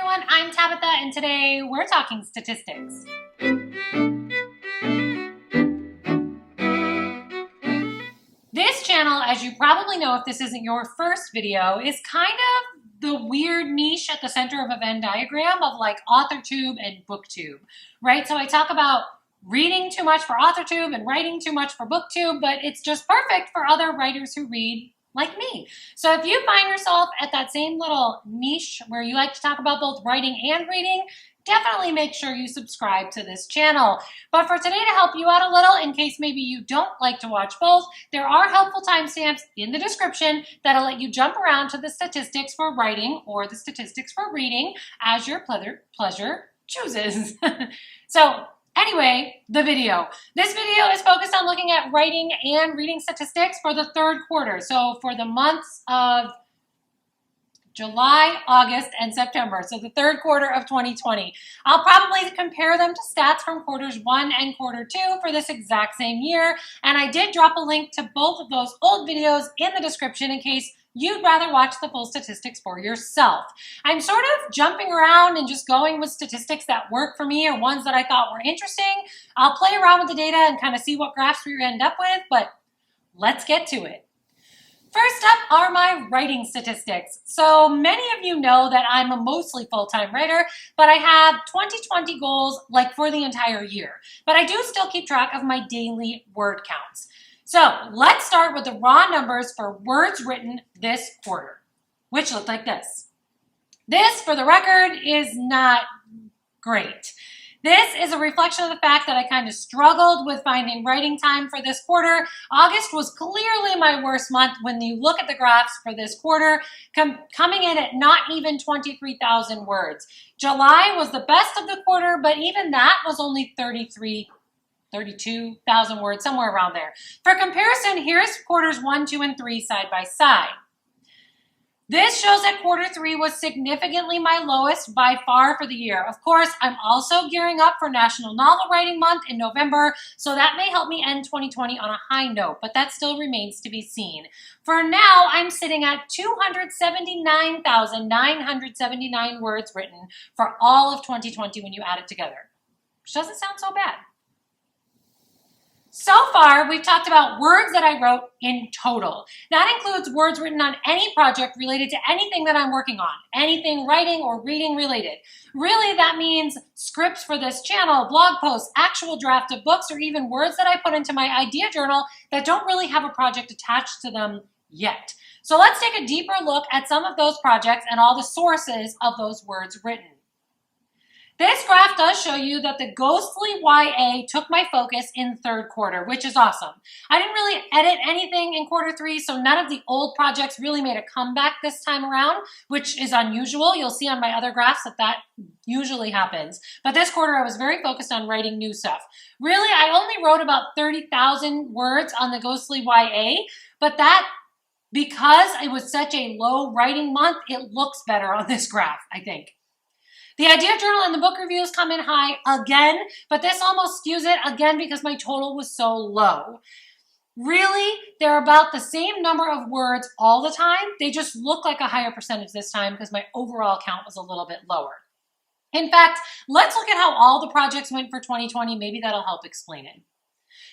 everyone, I'm Tabitha, and today we're talking statistics. This channel, as you probably know if this isn't your first video, is kind of the weird niche at the center of a Venn diagram of like AuthorTube and BookTube, right? So I talk about reading too much for AuthorTube and writing too much for BookTube, but it's just perfect for other writers who read like me. So if you find yourself at that same little niche where you like to talk about both writing and reading, definitely make sure you subscribe to this channel. But for today, to help you out a little, in case maybe you don't like to watch both, there are helpful timestamps in the description that'll let you jump around to the statistics for writing or the statistics for reading as your pleasure chooses. So anyway, the video. This video is focused on looking at writing and reading statistics for the third quarter. So for the months of July, August, and September. So the third quarter of 2020. I'll probably compare them to stats from quarters 1 and quarter 2 for this exact same year. And I did drop a link to both of those old videos in the description in case you'd rather watch the full statistics for yourself. I'm sort of jumping around and just going with statistics that work for me or ones that I thought were interesting. I'll play around with the data and kind of see what graphs we end up with, but let's get to it. First up are my writing statistics. So many of you know that I'm a mostly full-time writer, but I have 2020 goals like for the entire year. But I do still keep track of my daily word counts. So let's start with the raw numbers for words written this quarter, which look like this. This, for the record, is not great. This is a reflection of the fact that I kind of struggled with finding writing time for this quarter. August was clearly my worst month when you look at the graphs for this quarter, coming in at not even 23,000 words. July was the best of the quarter, but even that was only 32,000 words, somewhere around there. For comparison, here's quarters 1, 2, and 3 side by side. This shows that quarter 3 was significantly my lowest by far for the year. Of course, I'm also gearing up for National Novel Writing Month in November, so that may help me end 2020 on a high note, but that still remains to be seen. For now, I'm sitting at 279,979 words written for all of 2020 when you add it together, which doesn't sound so bad. So far, we've talked about words that I wrote in total. That includes words written on any project related to anything that I'm working on, anything writing or reading related. Really, that means scripts for this channel, blog posts, actual draft of books, or even words that I put into my idea journal that don't really have a project attached to them yet. So let's take a deeper look at some of those projects and all the sources of those words written. This graph does show you that the ghostly YA took my focus in third quarter, which is awesome. I didn't really edit anything in quarter 3, so none of the old projects really made a comeback this time around, which is unusual. You'll see on my other graphs that usually happens. But this quarter, I was very focused on writing new stuff. Really, I only wrote about 30,000 words on the ghostly YA, but that, because it was such a low writing month, it looks better on this graph, I think. The idea journal and the book reviews come in high again, but this almost skews it again because my total was so low. Really, they're about the same number of words all the time. They just look like a higher percentage this time because my overall count was a little bit lower. In fact, let's look at how all the projects went for 2020. Maybe that'll help explain it.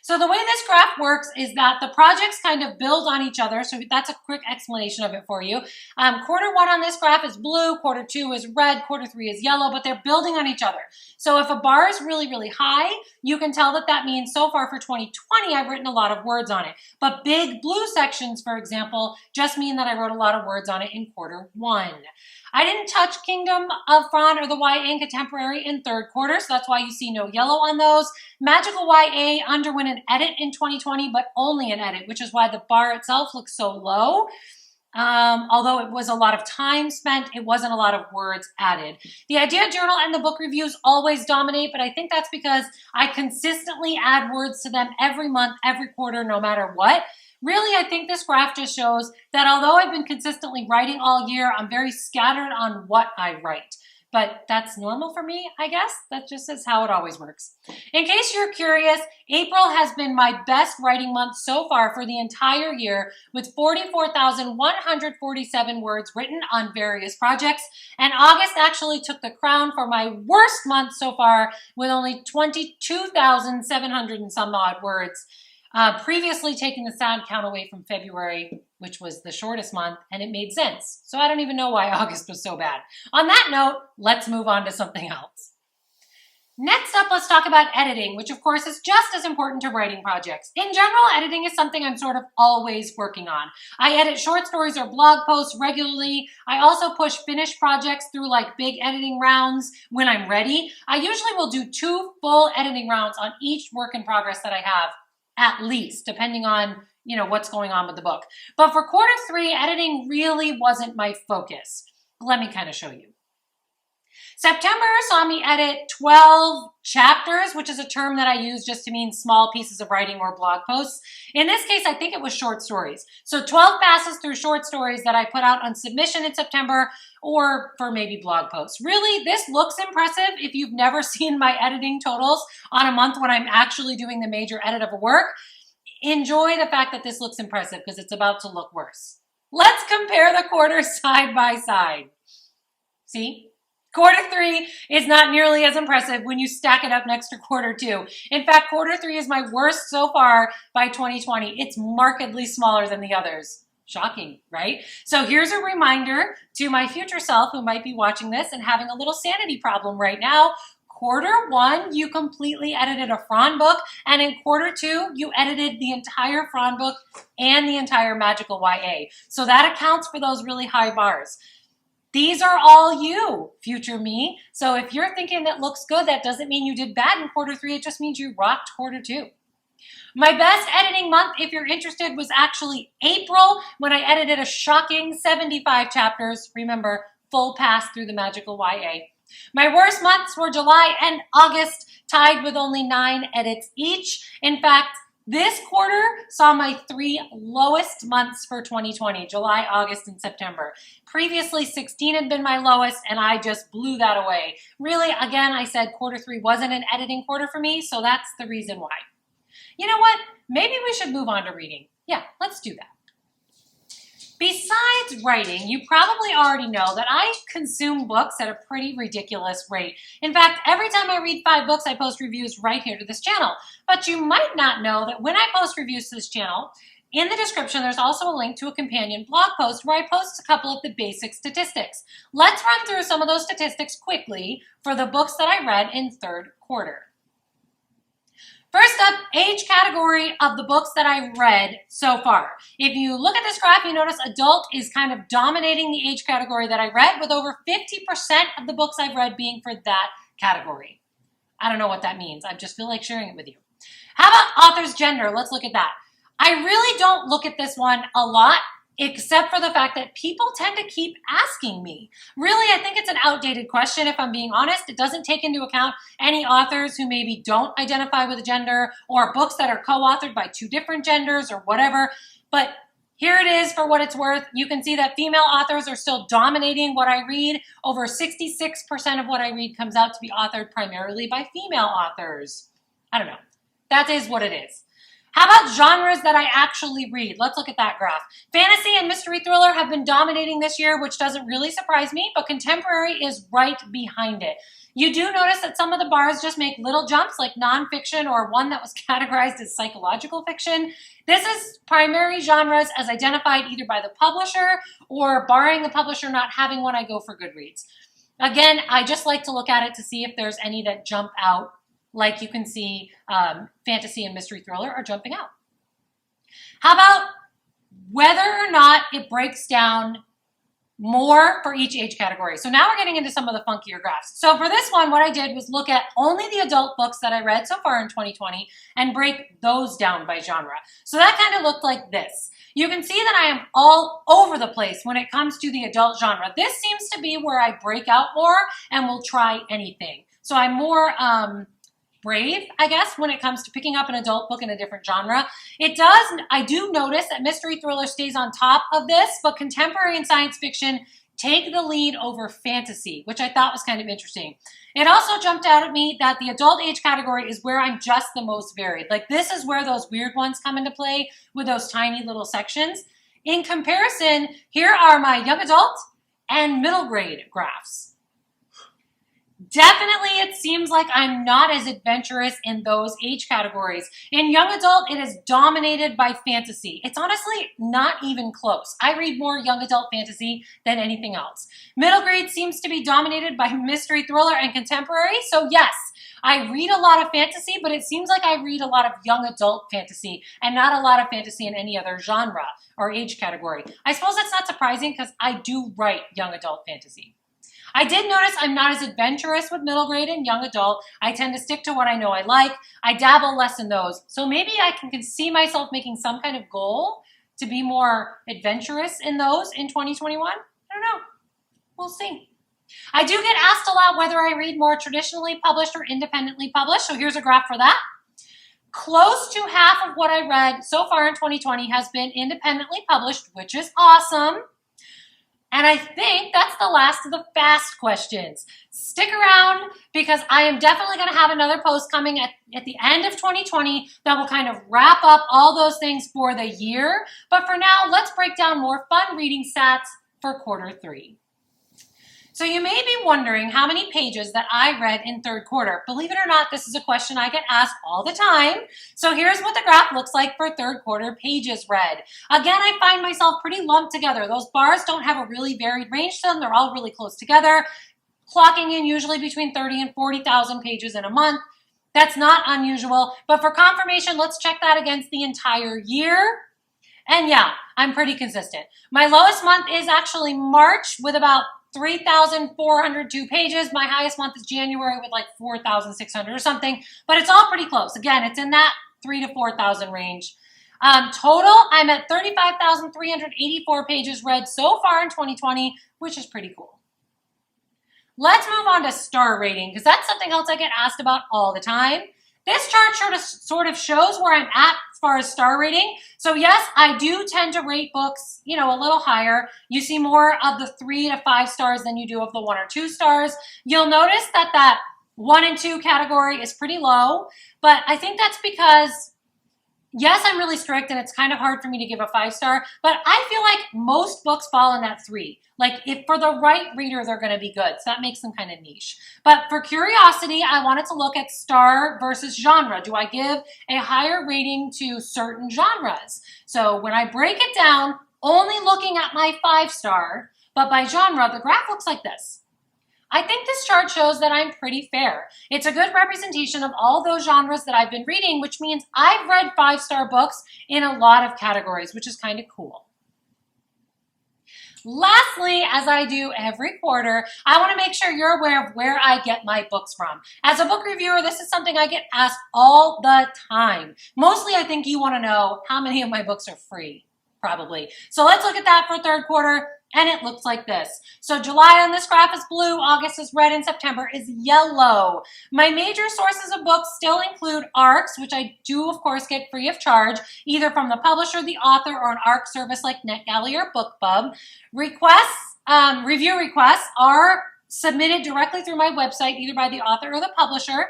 So the way this graph works is that the projects kind of build on each other. So that's a quick explanation of it for you. Quarter 1 on this graph is blue, quarter 2 is red, quarter 3 is yellow, but they're building on each other. So if a bar is really, really high, you can tell that that means so far for 2020, I've written a lot of words on it. But big blue sections, for example, just mean that I wrote a lot of words on it in quarter 1. I didn't touch Kingdom of Fron or the YA and Contemporary in third quarter, so that's why you see no yellow on those. Magical YA underwent an edit in 2020, but only an edit, which is why the bar itself looks so low. Although it was a lot of time spent, it wasn't a lot of words added. The idea journal and the book reviews always dominate, but I think that's because I consistently add words to them every month, every quarter, no matter what. Really, I think this graph just shows that although I've been consistently writing all year, I'm very scattered on what I write. but that's normal for me, I guess. That just is how it always works. In case you're curious, April has been my best writing month so far for the entire year, with 44,147 words written on various projects, and August actually took the crown for my worst month so far with only 22,700 and some odd words, previously taking the sound count away from February, which was the shortest month, and it made sense. So I don't even know why August was so bad. On that note, let's move on to something else. Next up, let's talk about editing, which of course is just as important to writing projects. In general, editing is something I'm sort of always working on. I edit short stories or blog posts regularly. I also push finished projects through like big editing rounds when I'm ready. I usually will do 2 full editing rounds on each work in progress that I have, at least, depending on, what's going on with the book. But for Q3, editing really wasn't my focus. Let me kind of show you. September saw me edit 12 chapters, which is a term that I use just to mean small pieces of writing or blog posts. In this case, I think it was short stories. So 12 passes through short stories that I put out on submission in September, or for maybe blog posts. Really, this looks impressive if you've never seen my editing totals on a month when I'm actually doing the major edit of a work. Enjoy the fact that this looks impressive because it's about to look worse. Let's compare the quarters side by side. See? Q3 is not nearly as impressive when you stack it up next to Q2. In fact, Q3 is my worst so far by 2020. It's markedly smaller than the others. Shocking, right? So here's a reminder to my future self who might be watching this and having a little sanity problem right now. Q1, you completely edited a Fran book, and in Q2, you edited the entire Fran book and the entire Magical YA. So that accounts for those really high bars. These are all you, future me. So if you're thinking that looks good, that doesn't mean you did bad in Q3. It just means you rocked Q2. My best editing month, if you're interested, was actually April, when I edited a shocking 75 chapters. Remember, full pass through the Magical YA. My worst months were July and August, tied with only 9 edits each. In fact, this quarter saw my 3 lowest months for 2020, July, August, and September. Previously, 16 had been my lowest, and I just blew that away. Really, again, I said Q3 wasn't an editing quarter for me, so that's the reason why. You know what? Maybe we should move on to reading. Yeah, let's do that. Besides writing, you probably already know that I consume books at a pretty ridiculous rate. In fact, every time I read 5 books, I post reviews right here to this channel. But you might not know that when I post reviews to this channel, in the description, there's also a link to a companion blog post where I post a couple of the basic statistics. Let's run through some of those statistics quickly for the books that I read in third quarter. First up, age category of the books that I read so far. If you look at this graph, you notice adult is kind of dominating the age category that I read, with over 50% of the books I've read being for that category. I don't know what that means. I just feel like sharing it with you. How about author's gender? Let's look at that. I really don't look at this one a lot, except for the fact that people tend to keep asking me. Really, I think it's an outdated question, if I'm being honest. It doesn't take into account any authors who maybe don't identify with a gender, or books that are co-authored by 2 different genders or whatever. But here it is for what it's worth. You can see that female authors are still dominating what I read. Over 66% of what I read comes out to be authored primarily by female authors. I don't know. That is what it is. How about genres that I actually read? Let's look at that graph. Fantasy and mystery thriller have been dominating this year, which doesn't really surprise me, but contemporary is right behind it. You do notice that some of the bars just make little jumps, like nonfiction or one that was categorized as psychological fiction. This is primary genres as identified either by the publisher, or barring the publisher not having one, I go for Goodreads. Again, I just like to look at it to see if there's any that jump out. Like you can see, fantasy and mystery thriller are jumping out. How about whether or not it breaks down more for each age category? So now we're getting into some of the funkier graphs. So for this one, what I did was look at only the adult books that I read so far in 2020 and break those down by genre. So that kind of looked like this. You can see that I am all over the place when it comes to the adult genre. This seems to be where I break out more and will try anything. So I'm more brave, I guess, when it comes to picking up an adult book in a different genre. I do notice that mystery thriller stays on top of this, but contemporary and science fiction take the lead over fantasy, which I thought was kind of interesting. It also jumped out at me that the adult age category is where I'm just the most varied. Like this is where those weird ones come into play with those tiny little sections. In comparison, here are my young adult and middle grade graphs. Definitely, it seems like I'm not as adventurous in those age categories. In young adult, it is dominated by fantasy. It's honestly not even close. I read more young adult fantasy than anything else. Middle grade seems to be dominated by mystery, thriller, and contemporary. So yes, I read a lot of fantasy, but it seems like I read a lot of young adult fantasy and not a lot of fantasy in any other genre or age category. I suppose that's not surprising because I do write young adult fantasy. I did notice I'm not as adventurous with middle grade and young adult. I tend to stick to what I know I like. I dabble less in those. So maybe I can see myself making some kind of goal to be more adventurous in those in 2021. I don't know. We'll see. I do get asked a lot whether I read more traditionally published or independently published. So here's a graph for that. Close to half of what I read so far in 2020 has been independently published, which is awesome. And I think that's the last of the fast questions. Stick around because I am definitely going to have another post coming at the end of 2020 that will kind of wrap up all those things for the year. But for now, let's break down more fun reading stats for Q3. So you may be wondering how many pages that I read in third quarter. Believe it or not, this is a question I get asked all the time. So here's what the graph looks like for third quarter pages read. Again, I find myself pretty lumped together. Those bars don't have a really varied range to them. They're all really close together, clocking in usually between 30 and 40,000 pages in a month. That's not unusual, but for confirmation, let's check that against the entire year. And yeah, I'm pretty consistent. My lowest month is actually March with about 3,402 pages. My highest month is January with like 4,600 or something, but it's all pretty close. Again, it's in that 3,000 to 4,000 range. Total, I'm at 35,384 pages read so far in 2020, which is pretty cool. Let's move on to star rating because that's something else I get asked about all the time. This chart sort of shows where I'm at as far as star rating. So yes, I do tend to rate books, a little higher. You see more of the 3 to 5 stars than you do of the 1 or 2 stars. You'll notice that 1 and 2 category is pretty low, but I think that's because yes, I'm really strict and it's kind of hard for me to give a 5-star, but I feel like most books fall in that 3. Like if for the right reader, they're going to be good. So that makes them kind of niche. But for curiosity, I wanted to look at star versus genre. Do I give a higher rating to certain genres? So when I break it down, only looking at my 5-star, but by genre, the graph looks like this. I think this chart shows that I'm pretty fair. It's a good representation of all those genres that I've been reading, which means I've read 5-star books in a lot of categories, which is kind of cool. Lastly, as I do every quarter, I want to make sure you're aware of where I get my books from. As a book reviewer, this is something I get asked all the time. Mostly, I think you want to know how many of my books are free, probably. So let's look at that for third quarter. And it looks like this. So July on this graph is blue, August is red, and September is yellow. My major sources of books still include ARCs, which I do, of course, get free of charge, either from the publisher, the author, or an ARC service like NetGalley or BookBub. Review requests are submitted directly through my website, either by the author or the publisher.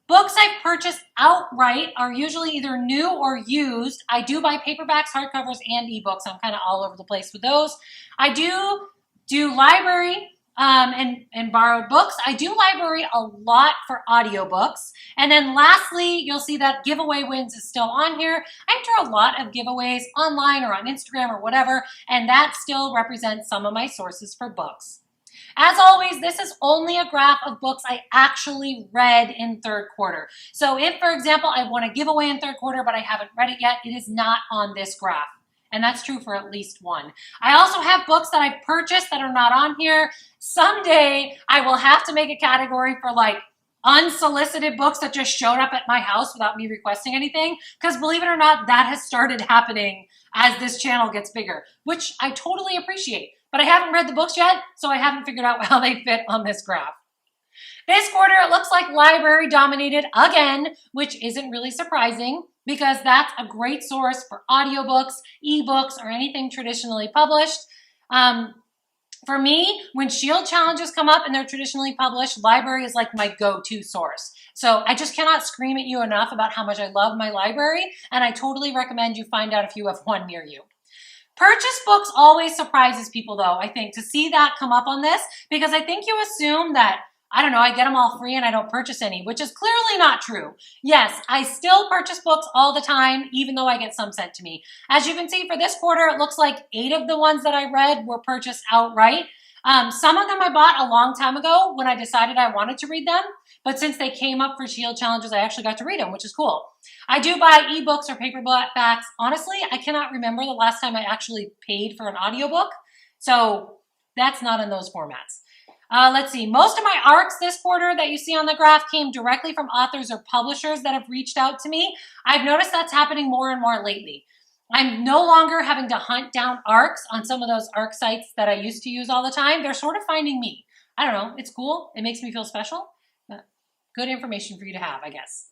Books I've purchased outright are usually either new or used. I do buy paperbacks, hardcovers, and ebooks. I'm kind of all over the place with those. I do library and borrowed books. I do library a lot for audiobooks. And then lastly, you'll see that giveaway wins is still on here. I enter a lot of giveaways online or on Instagram or whatever, and that still represents some of my sources for books. As always, this is only a graph of books I actually read in third quarter. So if, for example, I want to give away in third quarter, but I haven't read it yet, it is not on this graph. And that's true for at least one. I also have books that I've purchased that are not on here. Someday, I will have to make a category for like unsolicited books that just showed up at my house without me requesting anything. Because believe it or not, that has started happening as this channel gets bigger, which I totally appreciate. But I haven't read the books yet, so I haven't figured out how they fit on this graph. This quarter, it looks like library dominated again, which isn't really surprising because that's a great source for audiobooks, ebooks, or anything traditionally published. For me, when Shield challenges come up and they're traditionally published, library is like my go-to source. So I just cannot scream at you enough about how much I love my library, and I totally recommend you find out if you have one near you. Purchase books always surprises people though, I think, to see that come up on this, because I think you assume that, I don't know, I get them all free and I don't purchase any, which is clearly not true. Yes, I still purchase books all the time, even though I get some sent to me. As you can see for this quarter, it looks like 8 of the ones that I read were purchased outright. Some of them I bought a long time ago when I decided I wanted to read them, but since they came up for Shield challenges, I actually got to read them, which is cool. I do buy ebooks or paperbacks. Honestly, I cannot remember the last time I actually paid for an audiobook, so that's not in those formats. Let's see, most of my ARCs this quarter that you see on the graph came directly from authors or publishers that have reached out to me. I've noticed that's happening more and more lately. I'm no longer having to hunt down ARCs on some of those ARC sites that I used to use all the time. They're sort of finding me. I don't know, it's cool. It makes me feel special. Good information for you to have, I guess.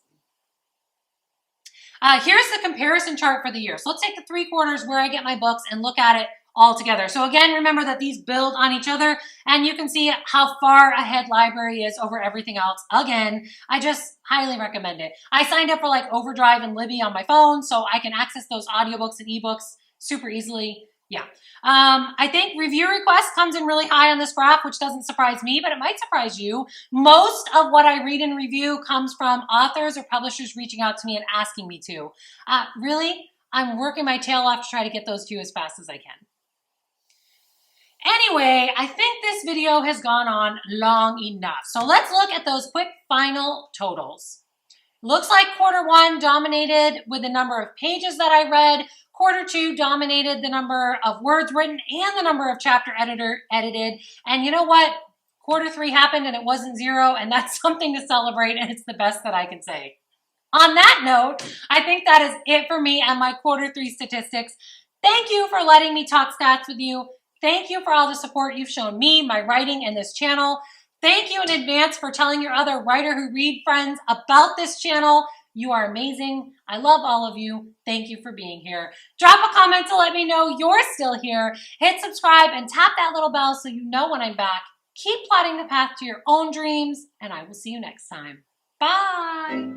Here's the comparison chart for the year. So let's take the 3 quarters where I get my books and look at it all together. So again, remember that these build on each other, and you can see how far ahead library is over everything else. Again, I just highly recommend it. I signed up for like Overdrive and Libby on my phone, so I can access those audiobooks and ebooks super easily. Yeah. I think review requests comes in really high on this graph, which doesn't surprise me, but it might surprise you. Most of what I read and review comes from authors or publishers reaching out to me and asking me to. Really, I'm working my tail off to try to get those to you as fast as I can. Anyway, I think this video has gone on long enough. So let's look at those quick final totals. Looks like quarter 1 dominated with the number of pages that I read. Quarter 2 dominated the number of words written and the number of chapter edited. And you know what? Quarter 3 happened and it wasn't 0, and that's something to celebrate, and it's the best that I can say. On that note, I think that is it for me and my quarter 3 statistics. Thank you for letting me talk stats with you. Thank you for all the support you've shown me, my writing, and this channel. Thank you in advance for telling your other Writer Who Read friends about this channel. You are amazing. I love all of you. Thank you for being here. Drop a comment to let me know you're still here. Hit subscribe and tap that little bell so you know when I'm back. Keep plotting the path to your own dreams, and I will see you next time. Bye.